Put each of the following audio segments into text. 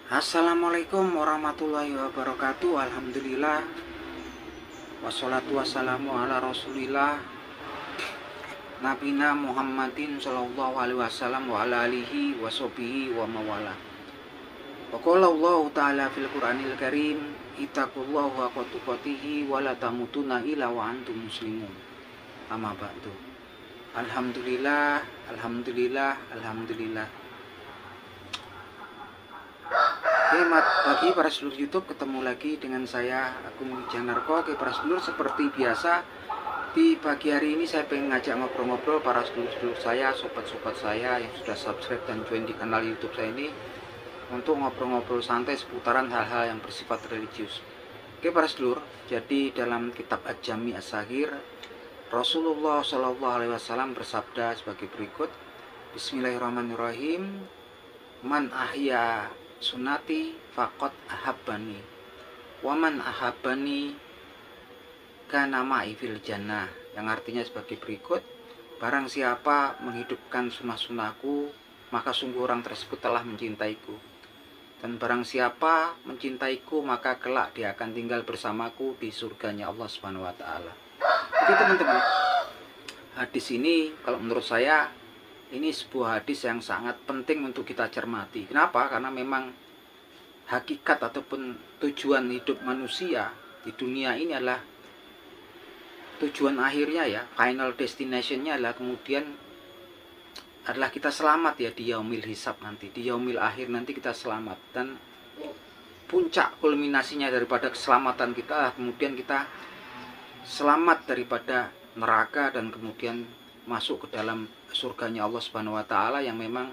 Assalamualaikum warahmatullahi wabarakatuh. Alhamdulillah. Wassalatu wassalamu ala rasulillah Nabina Muhammadin sallallahu alaihi wasallam wa ala alihi wa sahbihi wa mawala. Wa qala Allah ta'ala fil Qur'anil Karim, ittaqullaha haqqa tuqatihi wa la tamutunna illa wa antum muslimun. Amma ba'du. Alhamdulillah, alhamdulillah, alhamdulillah. Selamat pagi para seluruh YouTube, ketemu lagi dengan saya Agung Wijanarko. Oke para seluruh, seperti biasa di pagi hari ini saya pengen ngajak ngobrol-ngobrol para seluruh saya, sobat-sobat saya yang sudah subscribe dan join di kanal YouTube saya ini, untuk ngobrol-ngobrol santai seputaran hal-hal yang bersifat religius. Oke para seluruh, jadi dalam kitab Ad-Jami As-Saghir, Rasulullah Shallallahu Alaihi Wasallam bersabda sebagai berikut. Bismillahirrahmanirrahim. Man ahya sunati faqad ahabbani waman ahabbani kana ma'i fil jannah, yang artinya sebagai berikut: barang siapa menghidupkan sunnah-sunnahku, maka sungguh orang tersebut telah mencintaiku, dan barang siapa mencintaiku, maka kelak dia akan tinggal bersamaku di surganya Allah Subhanahu wa taala. Jadi teman-teman, hadis ini kalau menurut saya ini sebuah hadis yang sangat penting untuk kita cermati. Kenapa? Karena memang hakikat ataupun tujuan hidup manusia di dunia ini adalah tujuan akhirnya ya, final destination-nya adalah kemudian adalah kita selamat ya di yaumil hisab nanti, di yaumil akhir nanti kita selamat. Dan puncak kulminasinya daripada keselamatan kita kemudian kita selamat daripada neraka dan kemudian masuk ke dalam surganya Allah Subhanahu wa taala, yang memang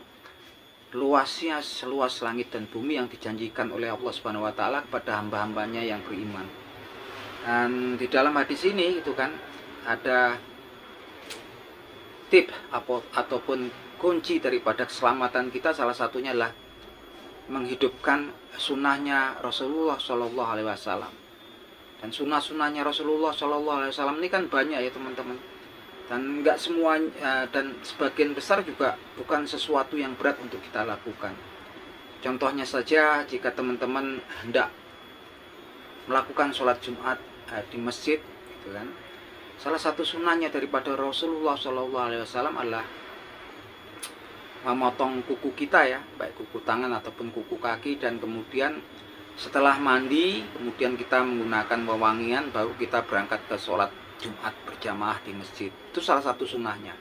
luasnya seluas langit dan bumi, yang dijanjikan oleh Allah Subhanahu wa taala kepada hamba-hambanya yang beriman. Dan di dalam hadis ini itu kan ada tip ataupun kunci daripada keselamatan kita, salah satunya adalah menghidupkan sunnahnya Rasulullah Shallallahu Alaihi Wasallam. Dan sunnah-sunnahnya Rasulullah Shallallahu Alaihi Wasallam ini kan banyak ya teman-teman, dan enggak semua, dan sebagian besar juga bukan sesuatu yang berat untuk kita lakukan. Contohnya saja, jika teman-teman hendak melakukan sholat Jumat di masjid, gitu kan, salah satu sunnahnya daripada Rasulullah Shallallahu Alaihi Wasallam adalah memotong kuku kita ya, baik kuku tangan ataupun kuku kaki, dan kemudian setelah mandi kemudian kita menggunakan wewangian, baru kita berangkat ke sholat Jumat berjamaah di masjid. Itu salah satu sunnahnya.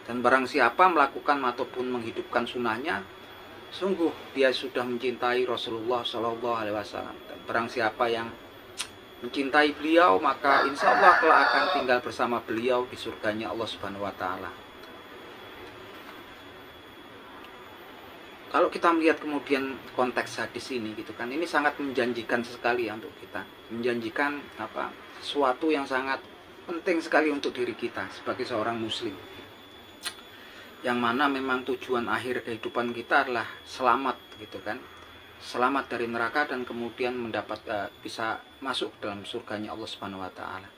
Dan barang siapa melakukan ataupun menghidupkan sunnahnya, sungguh dia sudah mencintai Rasulullah Shallallahu Alaihi Wasallam. Dan barang siapa yang mencintai beliau, maka insya Allah kelak akan tinggal bersama beliau di surganya Allah Subhanahu wa taala. Kalau kita melihat kemudian konteks hadis ini gitu kan, ini sangat menjanjikan sekali ya untuk kita. Menjanjikan apa? Sesuatu yang sangat penting sekali untuk diri kita sebagai seorang muslim, yang mana memang tujuan akhir kehidupan kita adalah selamat gitu kan, selamat dari neraka dan kemudian mendapat bisa masuk dalam surganya Allah Subhanahu wa taala.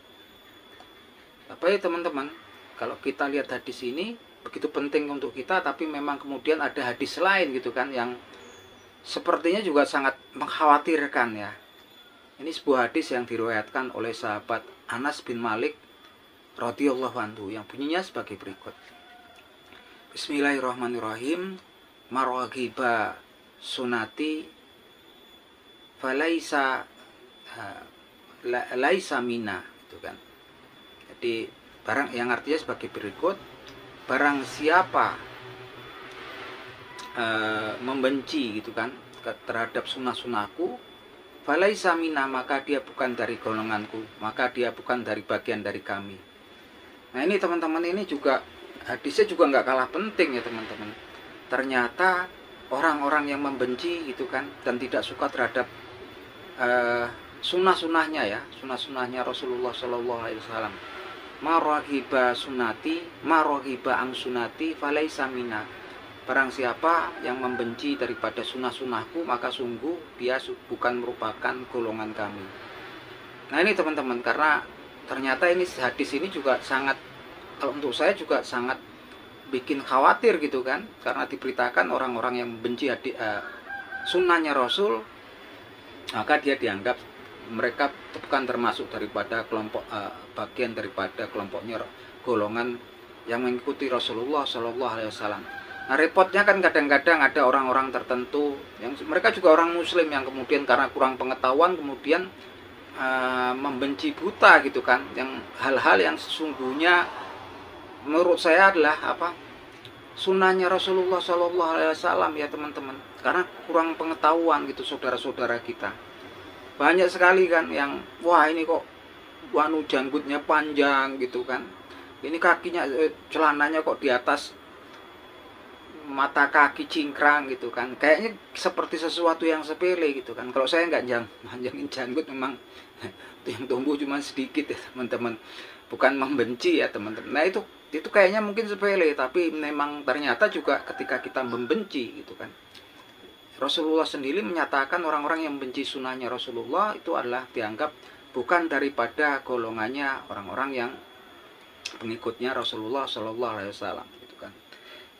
Apa ya teman-teman, kalau kita lihat hadis ini begitu penting untuk kita, tapi memang kemudian ada hadis lain gitu kan yang sepertinya juga sangat mengkhawatirkan ya. Ini sebuah hadis yang diriwayatkan oleh sahabat Anas bin Malik radhiyallahu anhu, yang bunyinya sebagai berikut. Bismillahirrahmanirrahim. Maraghiba sunati falaisa laisa mina, itu kan. Jadi barang, yang artinya sebagai berikut: barang siapa membenci gitu kan terhadap sunnah-sunnahku, falaisa minna, maka dia bukan dari golonganku, maka dia bukan dari bagian dari kami. Nah ini teman-teman, ini juga hadisnya juga nggak kalah penting ya teman-teman. Ternyata orang-orang yang membenci gitu kan dan tidak suka terhadap sunnah-sunnahnya ya, sunnah-sunnahnya Rasulullah Shallallahu Alaihi Wasallam, maraghiba sunnati maraghiba ang sunnati falaisa minna, barang siapa yang membenci daripada sunnah-sunnahku, maka sungguh dia bukan merupakan golongan kami. Nah ini teman-teman, karena ternyata ini hadis ini juga sangat, kalau untuk saya juga sangat bikin khawatir gitu kan, karena diberitakan orang-orang yang membenci sunnahnya Rasul, maka dia dianggap mereka bukan termasuk daripada kelompok bagian daripada kelompoknya golongan yang mengikuti Rasulullah Shallallahu Alaihi Wasallam. Nah, repotnya kan kadang-kadang ada orang-orang tertentu yang mereka juga orang Muslim yang kemudian karena kurang pengetahuan kemudian membenci buta gitu kan, yang hal-hal yang sesungguhnya menurut saya adalah sunnahnya Rasulullah Shallallahu Alaihi Wasallam ya teman-teman. Karena kurang pengetahuan gitu saudara-saudara kita. Banyak sekali kan yang wah ini kok janggutnya panjang gitu kan. Ini kakinya celananya kok di atas mata kaki cingkrang gitu kan. Kayaknya seperti sesuatu yang sepele gitu kan. Kalau saya nggak manjangin janggut memang yang tumbuh cuma sedikit ya teman-teman. Bukan membenci ya teman-teman. Nah itu kayaknya mungkin sepele, tapi memang ternyata juga ketika kita membenci gitu kan. Rasulullah sendiri menyatakan orang-orang yang membenci sunnahnya Rasulullah itu adalah dianggap bukan daripada golongannya orang-orang yang pengikutnya Rasulullah Shallallahu Alaihi Wasallam gitu kan.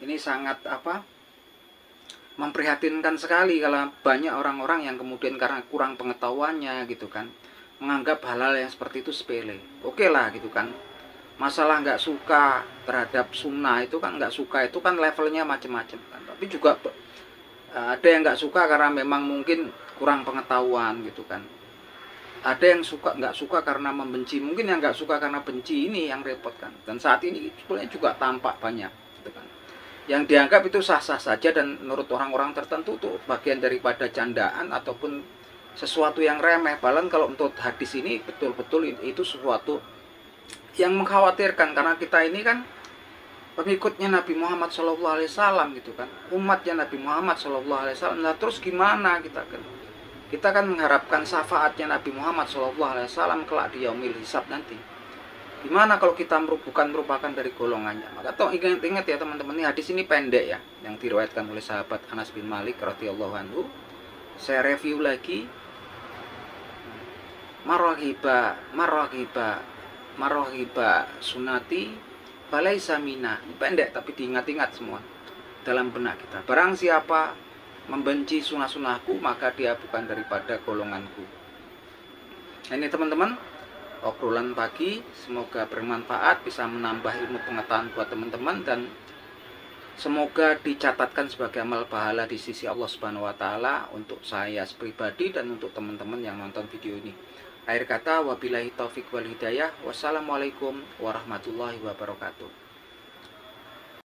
Ini sangat memprihatinkan sekali kalau banyak orang-orang yang kemudian karena kurang pengetahuannya gitu kan menganggap hal-hal yang seperti itu sepele. Oke lah gitu kan. Masalah nggak suka terhadap sunnah itu kan, nggak suka itu kan levelnya macam-macam kan. Tapi juga ada yang nggak suka karena memang mungkin kurang pengetahuan gitu kan. Ada yang nggak suka karena membenci, mungkin yang nggak suka karena benci ini yang repot kan. Dan saat ini sebenarnya juga tampak banyak gitu kan. Yang dianggap itu sah-sah saja dan menurut orang-orang tertentu itu bagian daripada candaan ataupun sesuatu yang remeh. Bahkan kalau untuk hadis ini betul-betul itu sesuatu yang mengkhawatirkan karena kita ini kan pengikutnya Nabi Muhammad SAW gitu kan, umatnya Nabi Muhammad SAW. Nah terus gimana kita kan mengharapkan syafaatnya Nabi Muhammad SAW kelak di yaumil hisab nanti. Gimana kalau kita bukan merupakan dari golongannya? Maka ingat ya teman-teman, ini hadis ini pendek ya, yang diriwayatkan oleh sahabat Anas bin Malik radhiyallahu anhu. Saya review lagi. Marwahiba sunati balaisa mina. Pendek tapi diingat-ingat semua dalam benak kita. Barang siapa membenci sunnah-sunnahku maka dia bukan daripada golonganku. Nah, ini teman-teman obrolan pagi, semoga bermanfaat, bisa menambah ilmu pengetahuan buat teman-teman dan semoga dicatatkan sebagai amal pahala di sisi Allah Subhanahu wa taala untuk saya pribadi dan untuk teman-teman yang nonton video ini. Akhir kata, wabillahi taufik wal hidayah. Wassalamualaikum warahmatullahi wabarakatuh.